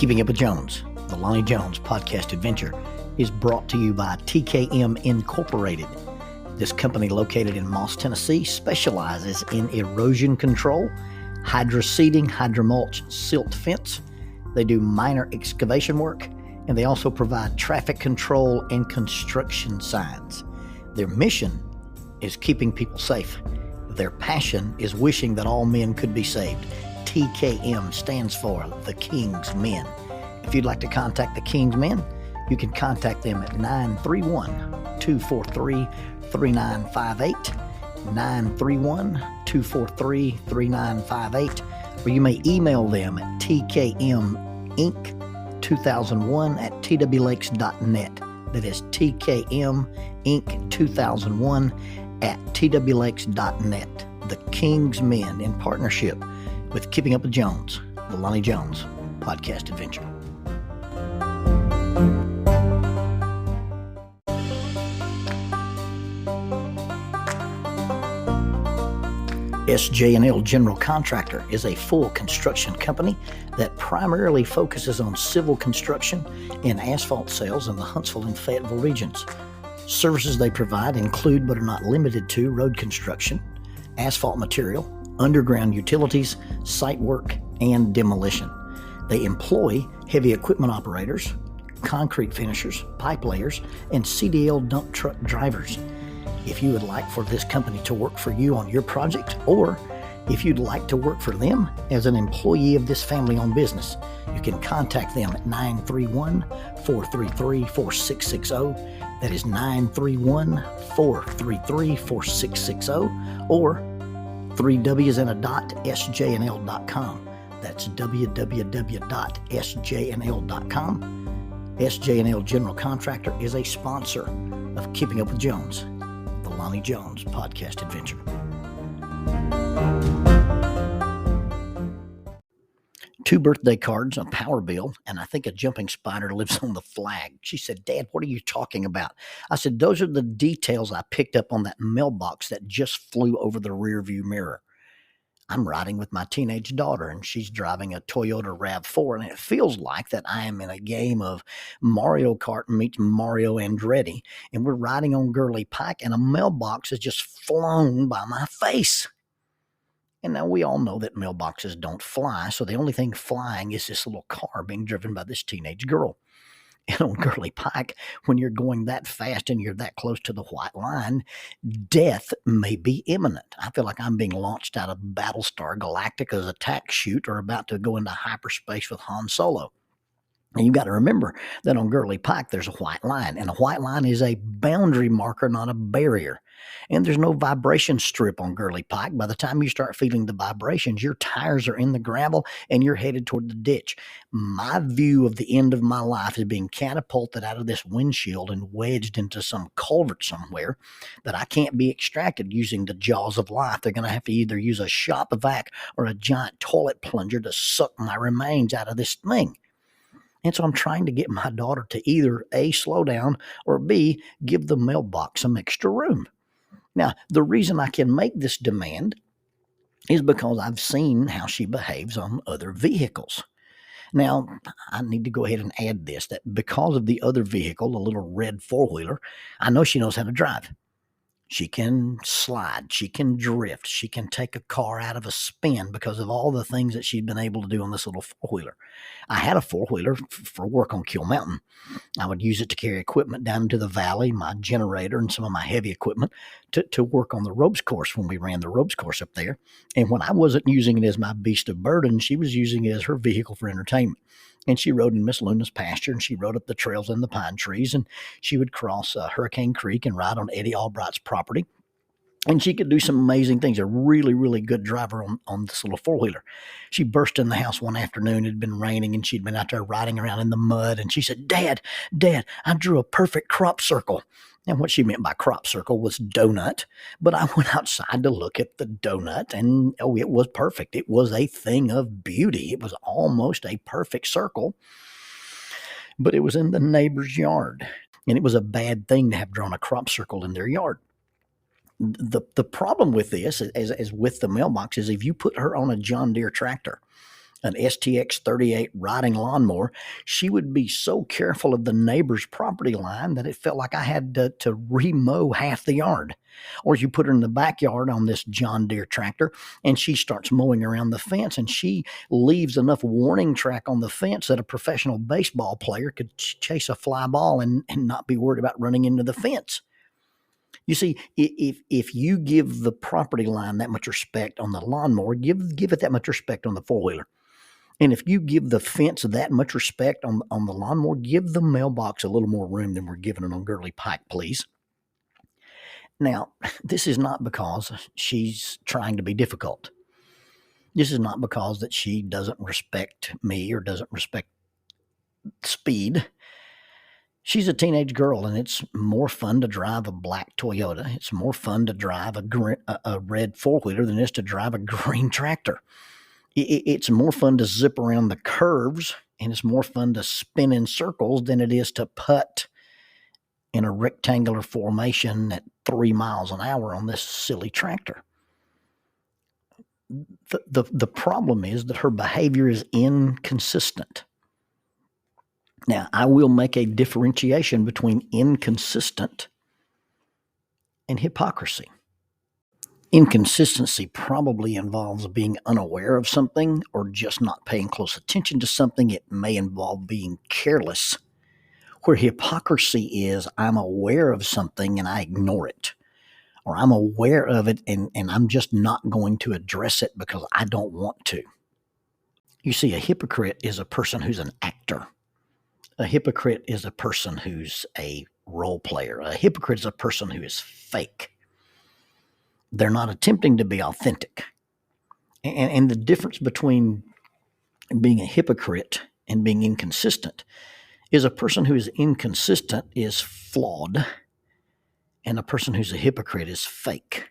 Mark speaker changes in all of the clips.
Speaker 1: Keeping Up with Jones, the Lonnie Jones podcast adventure, is brought to you by TKM Incorporated. This company, located in Moss, Tennessee, specializes in erosion control, hydroseeding, hydromulch, silt fence. They do minor excavation work, and they also provide traffic control and construction signs. Their mission is keeping people safe. Their passion is wishing that all men could be saved. TKM stands for The King's Men. If you'd like to contact The King's Men, you can contact them at 931-243-3958, 931-243-3958, or you may email them at tkminc2001@twlakes.net. That is tkminc2001@twlakes.net. The King's Men, in partnership with Keeping Up with Jones, the Lonnie Jones podcast adventure. SJ&L General Contractor is a full construction company that primarily focuses on civil construction and asphalt sales in the Huntsville and Fayetteville regions. Services they provide include, but are not limited to, road construction, asphalt material, underground utilities, site work, and demolition. They employ heavy equipment operators, concrete finishers, pipe layers, and CDL dump truck drivers. If you would like for this company to work for you on your project, or if you'd like to work for them as an employee of this family-owned business, you can contact them at 931-433-4660. That is 931-433-4660, or 3W's and a dot, sjnl.com. That's www.sjnl.com. SJ&L General Contractor is a sponsor of Keeping Up with Jones, the Lonnie Jones podcast adventure. Two birthday cards, a power bill, and I think a jumping spider lives on the flag. She said, "Dad, what are you talking about?" I said, "Those are the details I picked up on that mailbox that just flew over the rearview mirror." I'm riding with my teenage daughter, and she's driving a Toyota RAV4, and it feels like that I am in a game of Mario Kart meets Mario Andretti, and we're riding on Gurley Pike, and a mailbox has just flown by my face. And now we all know that mailboxes don't fly, so the only thing flying is this little car being driven by this teenage girl. And on Gurley Pike, when you're going that fast and you're that close to the white line, death may be imminent. I feel like I'm being launched out of Battlestar Galactica's attack chute, or about to go into hyperspace with Han Solo. And you've got to remember that on Gurley Pike, there's a white line, and a white line is a boundary marker, not a barrier. And there's no vibration strip on Gurley Pike. By the time you start feeling the vibrations, your tires are in the gravel and you're headed toward the ditch. My view of the end of my life is being catapulted out of this windshield and wedged into some culvert somewhere that I can't be extracted using the jaws of life. They're going to have to either use a shop vac or a giant toilet plunger to suck my remains out of this thing. And so I'm trying to get my daughter to either A, slow down, or B, give the mailbox some extra room. Now, the reason I can make this demand is because I've seen how she behaves on other vehicles. Now, I need to go ahead and add this, that because of the other vehicle, the little red four-wheeler, I know she knows how to drive. She can slide, she can drift, she can take a car out of a spin because of all the things that she'd been able to do on this little four-wheeler. I had a four-wheeler for work on Kill Mountain. I would use it to carry equipment down into the valley, my generator and some of my heavy equipment to work on the ropes course when we ran the ropes course up there. And when I wasn't using it as my beast of burden, she was using it as her vehicle for entertainment. And she rode in Miss Luna's pasture, and she rode up the trails and the pine trees, and she would cross Hurricane Creek and ride on Eddie Albright's property. And she could do some amazing things. A really, really good driver on this little four-wheeler. She burst in the house one afternoon. It had been raining, and she'd been out there riding around in the mud. And she said, Dad, I drew a perfect crop circle. And what she meant by crop circle was donut. But I went outside to look at the donut, and it was perfect. It was a thing of beauty. It was almost a perfect circle. But it was in the neighbor's yard. And it was a bad thing to have drawn a crop circle in their yard. The problem with this, as with the mailbox, is if you put her on a John Deere tractor an STX 38 riding lawnmower, she would be so careful of the neighbor's property line that it felt like I had to remow half the yard. Or you put her in the backyard on this John Deere tractor and she starts mowing around the fence and she leaves enough warning track on the fence that a professional baseball player could chase a fly ball and not be worried about running into the fence. You see, if you give the property line that much respect on the lawnmower, give it that much respect on the four-wheeler. And if you give the fence that much respect on the lawnmower, give the mailbox a little more room than we're giving it on Gurley Pike, please. Now, this is not because she's trying to be difficult. This is not because that she doesn't respect me or doesn't respect speed. She's a teenage girl, and it's more fun to drive a black Toyota. It's more fun to drive a red four-wheeler than it is to drive a green tractor. It's more fun to zip around the curves, and it's more fun to spin in circles than it is to putt in a rectangular formation at 3 miles an hour on this silly tractor. The problem is that her behavior is inconsistent. Now, I will make a differentiation between inconsistent and hypocrisy. Inconsistency probably involves being unaware of something or just not paying close attention to something. It may involve being careless. Where hypocrisy is, I'm aware of something and I ignore it. Or I'm aware of it and I'm just not going to address it because I don't want to. You see, a hypocrite is a person who's an actor. A hypocrite is a person who's a role player. A hypocrite is a person who is fake. They're not attempting to be authentic. And the difference between being a hypocrite and being inconsistent is a person who is inconsistent is flawed, and a person who's a hypocrite is fake.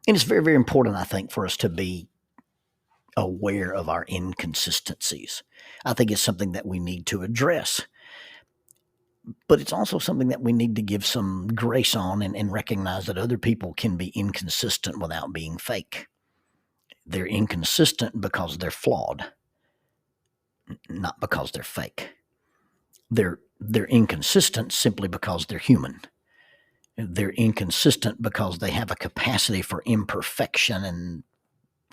Speaker 1: And it's very, very important, I think, for us to be aware of our inconsistencies. I think it's something that we need to address. But it's also something that we need to give some grace on and recognize that other people can be inconsistent without being fake. They're inconsistent because they're flawed, not because they're fake. They're inconsistent simply because they're human. They're inconsistent because they have a capacity for imperfection,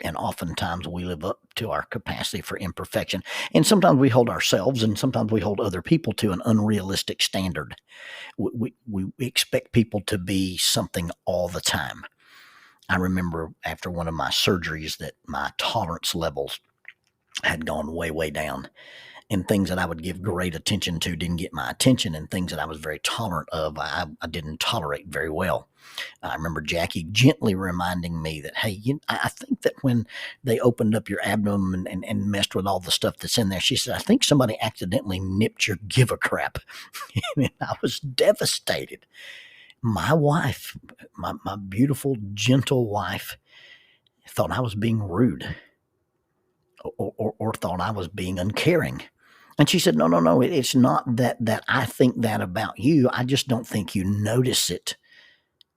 Speaker 1: and oftentimes we live up to our capacity for imperfection. And sometimes we hold ourselves and sometimes we hold other people to an unrealistic standard. We expect people to be something all the time. I remember after one of my surgeries that my tolerance levels had gone way, way down. And things that I would give great attention to didn't get my attention, and things that I was very tolerant of, I didn't tolerate very well. I remember Jackie gently reminding me that, hey, I think that when they opened up your abdomen and messed with all the stuff that's in there, she said, I think somebody accidentally nipped your give a crap. And I was devastated. My wife, my beautiful, gentle wife, thought I was being rude or thought I was being uncaring. And she said, no, it's not that I think that about you. I just don't think you notice it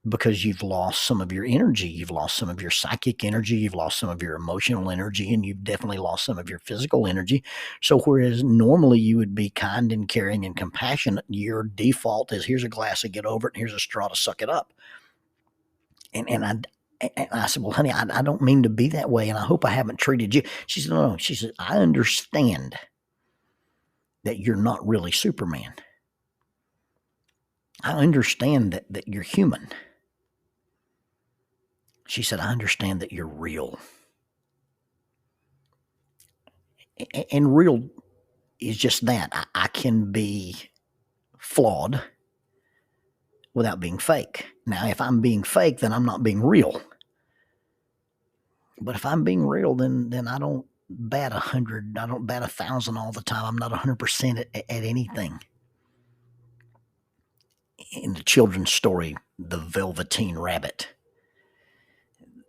Speaker 1: because you've lost some of your energy. You've lost some of your psychic energy. You've lost some of your emotional energy, and you've definitely lost some of your physical energy. So whereas normally you would be kind and caring and compassionate, your default is here's a glass to get over it and here's a straw to suck it up. And I said, well, honey, I don't mean to be that way, and I hope I haven't treated you. She said, no. She said, I understand that you're not really Superman. I understand that you're human. She said, I understand that you're real. And real is just that. I can be flawed without being fake. Now, if I'm being fake, then I'm not being real. But if I'm being real, then I don't bat 100. I don't bat 1,000 all the time. I'm not 100% at anything. In the children's story, The Velveteen Rabbit,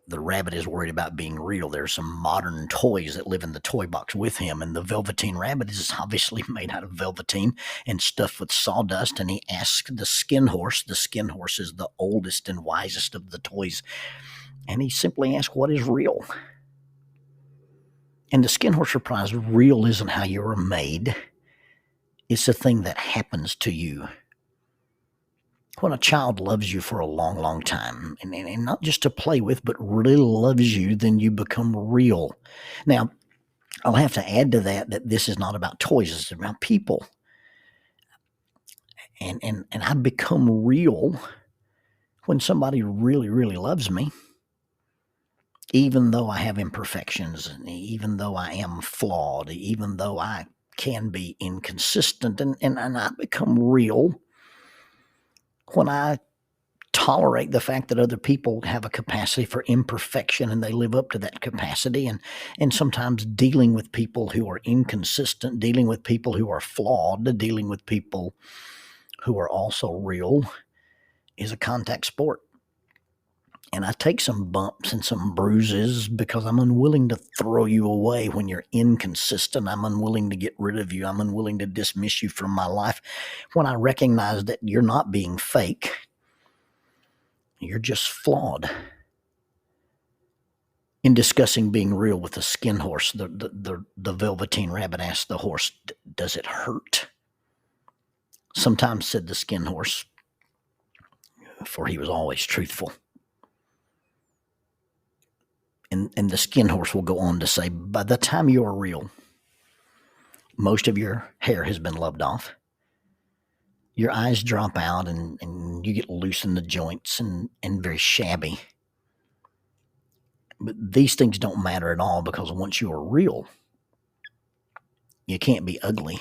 Speaker 1: the rabbit is worried about being real. There's some modern toys that live in the toy box with him, and the Velveteen Rabbit is obviously made out of velveteen and stuffed with sawdust, and he asks the Skin Horse. The Skin Horse is the oldest and wisest of the toys, and he simply asks, what is real? And the skin horse surprise, real isn't how you were made. It's a thing that happens to you when a child loves you for a long, long time, and not just to play with, but really loves you, then you become real. Now, I'll have to add to that that this is not about toys, it's about people. And I become real when somebody really, really loves me, even though I have imperfections, and even though I am flawed, even though I can be inconsistent, and I become real when I tolerate the fact that other people have a capacity for imperfection and they live up to that capacity, and sometimes dealing with people who are inconsistent, dealing with people who are flawed, dealing with people who are also real is a contact sport. And I take some bumps and some bruises because I'm unwilling to throw you away when you're inconsistent. I'm unwilling to get rid of you. I'm unwilling to dismiss you from my life when I recognize that you're not being fake. You're just flawed. In discussing being real with the skin horse, the Velveteen Rabbit asked the horse, "Does it hurt?" Sometimes, said the skin horse, for he was always truthful. And the skin horse will go on to say, by the time you are real, most of your hair has been loved off. Your eyes drop out and you get loose in the joints and very shabby. But these things don't matter at all, because once you are real, you can't be ugly,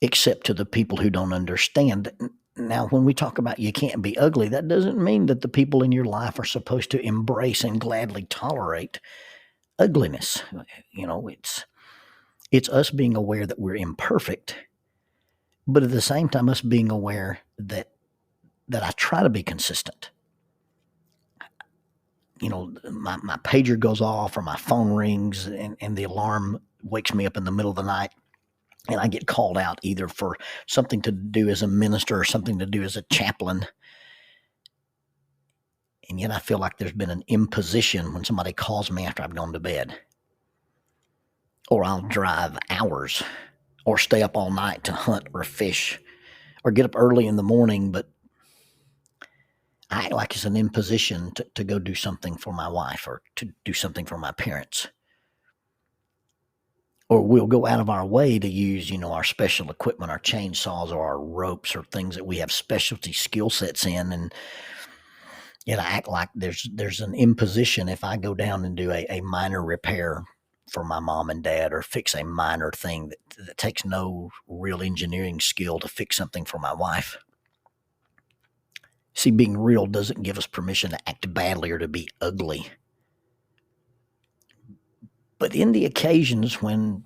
Speaker 1: except to the people who don't understand. Now, when we talk about you can't be ugly, that doesn't mean that the people in your life are supposed to embrace and gladly tolerate ugliness. It's us being aware that we're imperfect, but at the same time, us being aware that I try to be consistent. My pager goes off or my phone rings and the alarm wakes me up in the middle of the night, and I get called out either for something to do as a minister or something to do as a chaplain. And yet I feel like there's been an imposition when somebody calls me after I've gone to bed. Or I'll drive hours or stay up all night to hunt or fish or get up early in the morning, but I act like it's an imposition to go do something for my wife or to do something for my parents. Or we'll go out of our way to use, our special equipment, our chainsaws or our ropes or things that we have specialty skill sets in. And yet I act like there's an imposition if I go down and do a minor repair for my mom and dad, or fix a minor thing that takes no real engineering skill to fix something for my wife. See, being real doesn't give us permission to act badly or to be ugly. But in the occasions when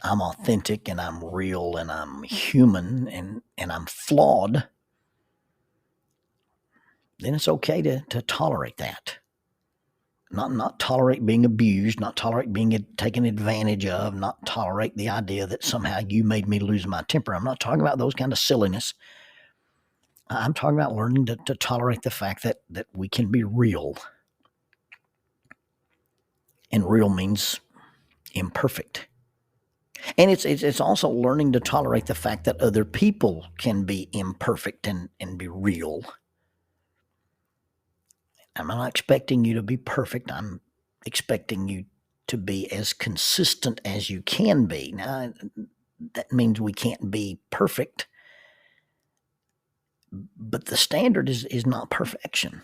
Speaker 1: I'm authentic and I'm real and I'm human and I'm flawed, then it's okay to tolerate that. Not tolerate being abused, not tolerate being taken advantage of, not tolerate the idea that somehow you made me lose my temper. I'm not talking about those kind of silliness. I'm talking about learning to tolerate the fact that we can be real. And real means imperfect. And it's also learning to tolerate the fact that other people can be imperfect and be real. I'm not expecting you to be perfect. I'm expecting you to be as consistent as you can be. Now, that means we can't be perfect, but the standard is not perfection.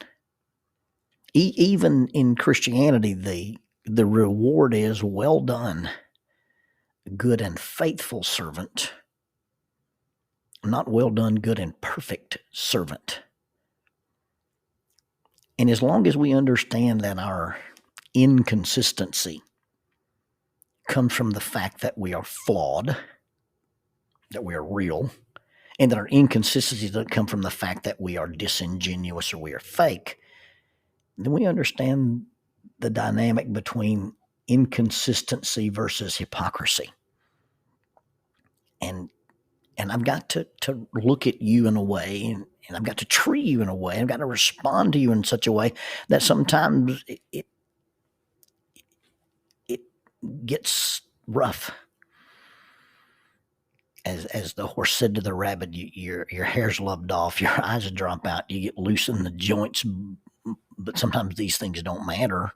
Speaker 1: Even in Christianity, the reward is, well done, good and faithful servant, not well done, good and perfect servant. And as long as we understand that our inconsistency comes from the fact that we are flawed, that we are real, and that our inconsistencies don't come from the fact that we are disingenuous or we are fake, then we understand the dynamic between inconsistency versus hypocrisy. And I've got to look at you in a way, and I've got to treat you in a way, I've got to respond to you in such a way that sometimes it gets rough. As the horse said to the rabbit, your hair's loved off, your eyes drop out, you get loose in the joints. But sometimes these things don't matter,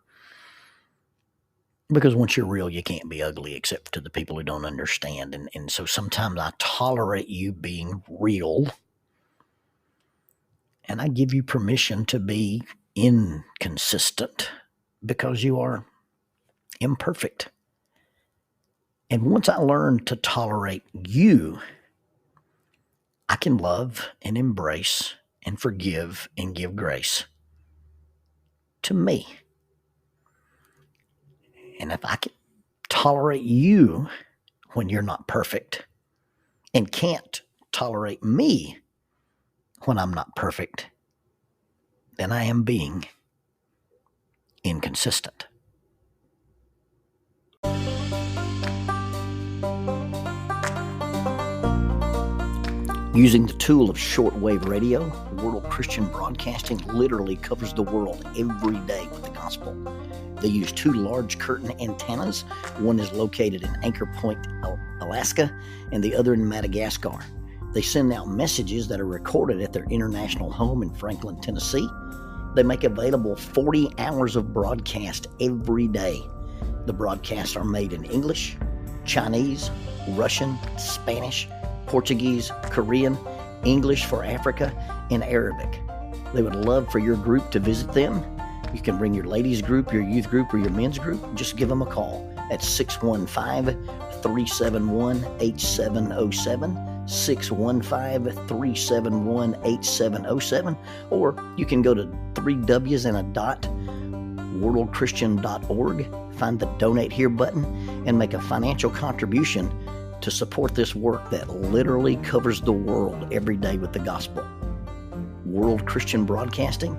Speaker 1: because once you're real, you can't be ugly except to the people who don't understand. And so sometimes I tolerate you being real, and I give you permission to be inconsistent because you are imperfect. And once I learn to tolerate you, I can love and embrace and forgive and give grace to me. And if I can tolerate you when you're not perfect and can't tolerate me when I'm not perfect, then I am being inconsistent. Using the tool of shortwave radio, World Christian Broadcasting literally covers the world every day with the gospel. They use 2 large curtain antennas. One is located in Anchor Point, Alaska, and the other in Madagascar. They send out messages that are recorded at their international home in Franklin, Tennessee. They make available 40 hours of broadcast every day. The broadcasts are made in English, Chinese, Russian, Spanish, Portuguese, Korean, English for Africa, and Arabic. They would love for your group to visit them. You can bring your ladies group, your youth group, or your men's group. Just give them a call at 615-371-8707, 615-371-8707, or you can go to 3Ws and a dot, worldchristian.org, find the Donate Here button, and make a financial contribution to support this work that literally covers the world every day with the gospel. World Christian Broadcasting,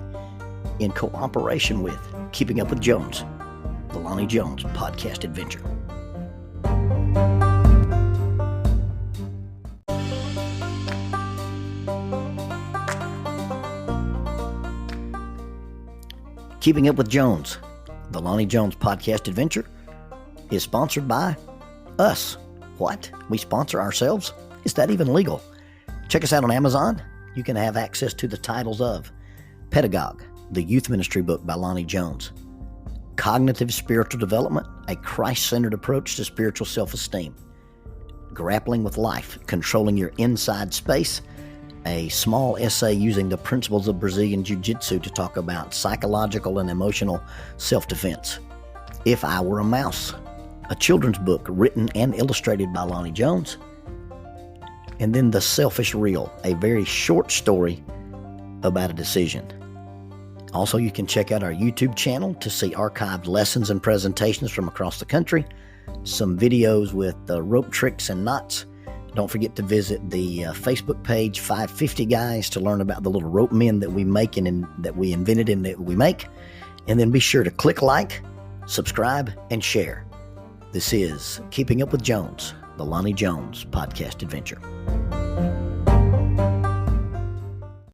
Speaker 1: in cooperation with Keeping Up with Jones, the Lonnie Jones podcast adventure. Keeping Up with Jones, the Lonnie Jones podcast adventure, is sponsored by us. What? We sponsor ourselves? Is that even legal? Check us out on Amazon. You can have access to the titles of Pedagogue, the youth ministry book by Lonnie Jones; Cognitive Spiritual Development, a Christ-centered approach to spiritual self-esteem; Grappling with Life, Controlling Your Inside Space, a small essay using the principles of Brazilian Jiu-Jitsu to talk about psychological and emotional self-defense; If I Were a Mouse, a children's book written and illustrated by Lonnie Jones; and then The Selfish Reel, a very short story about a decision. Also, you can check out our YouTube channel to see archived lessons and presentations from across the country, some videos with rope tricks and knots. Don't forget to visit the Facebook page 550 Guys to learn about the little rope men that we make and that we invented and that we make. And then be sure to click like, subscribe, and share. This is Keeping Up with Jones, the Lonnie Jones podcast adventure.